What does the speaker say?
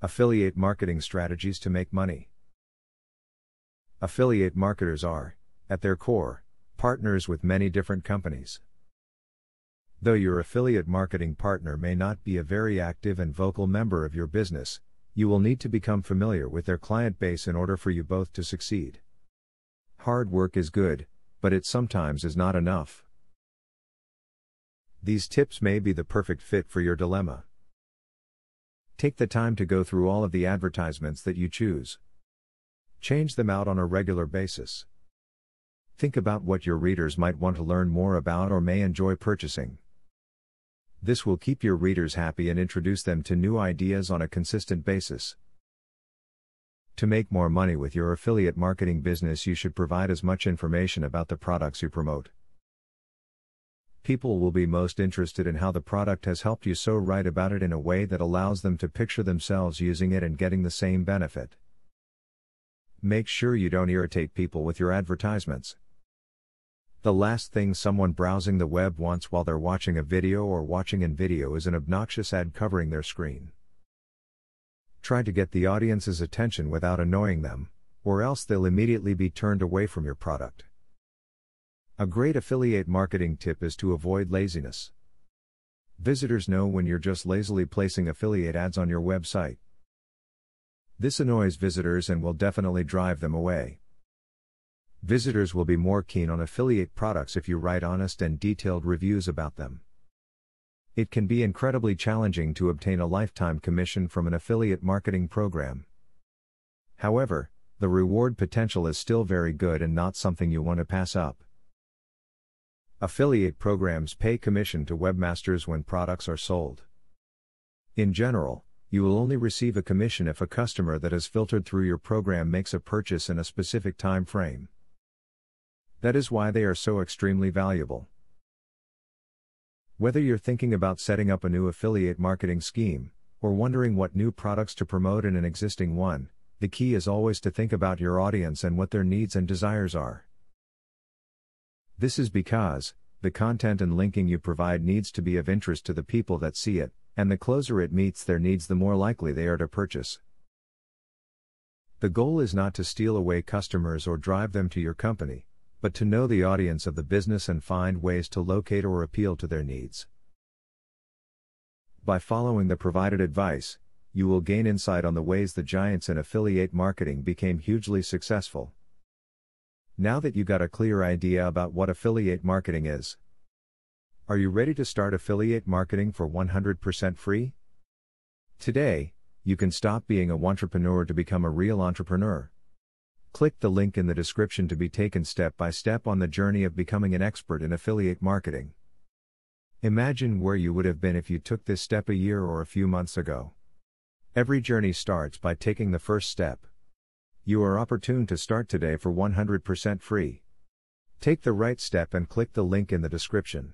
Affiliate marketing strategies to make money. Affiliate marketers are, at their core, partners with many different companies. Though your affiliate marketing partner may not be a very active and vocal member of your business, you will need to become familiar with their client base in order for you both to succeed. Hard work is good, but it sometimes is not enough. These tips may be the perfect fit for your dilemma. Take the time to go through all of the advertisements that you choose. Change them out on a regular basis. Think about what your readers might want to learn more about or may enjoy purchasing. This will keep your readers happy and introduce them to new ideas on a consistent basis. To make more money with your affiliate marketing business, you should provide as much information about the products you promote. People will be most interested in how the product has helped you, so write about it in a way that allows them to picture themselves using it and getting the same benefit. Make sure you don't irritate people with your advertisements. The last thing someone browsing the web wants while they're watching a video or watching a video is an obnoxious ad covering their screen. Try to get the audience's attention without annoying them, or else they'll immediately be turned away from your product. A great affiliate marketing tip is to avoid laziness. Visitors know when you're just lazily placing affiliate ads on your website. This annoys visitors and will definitely drive them away. Visitors will be more keen on affiliate products if you write honest and detailed reviews about them. It can be incredibly challenging to obtain a lifetime commission from an affiliate marketing program. However, the reward potential is still very good and not something you want to pass up. Affiliate programs pay commission to webmasters when products are sold. In general, you will only receive a commission if a customer that has filtered through your program makes a purchase in a specific time frame. That is why they are so extremely valuable. Whether you're thinking about setting up a new affiliate marketing scheme, or wondering what new products to promote in an existing one, the key is always to think about your audience and what their needs and desires are. This is because, the content and linking you provide needs to be of interest to the people that see it, and the closer it meets their needs, the more likely they are to purchase. The goal is not to steal away customers or drive them to your company, but to know the audience of the business and find ways to locate or appeal to their needs. By following the provided advice, you will gain insight on the ways the giants in affiliate marketing became hugely successful. Now that you got a clear idea about what affiliate marketing is, are you ready to start affiliate marketing for 100% free? Today, you can stop being a wantrepreneur to become a real entrepreneur. Click the link in the description to be taken step by step on the journey of becoming an expert in affiliate marketing. Imagine where you would have been if you took this step a year or a few months ago. Every journey starts by taking the first step. You are opportune to start today for 100% free. Take the right step and click the link in the description.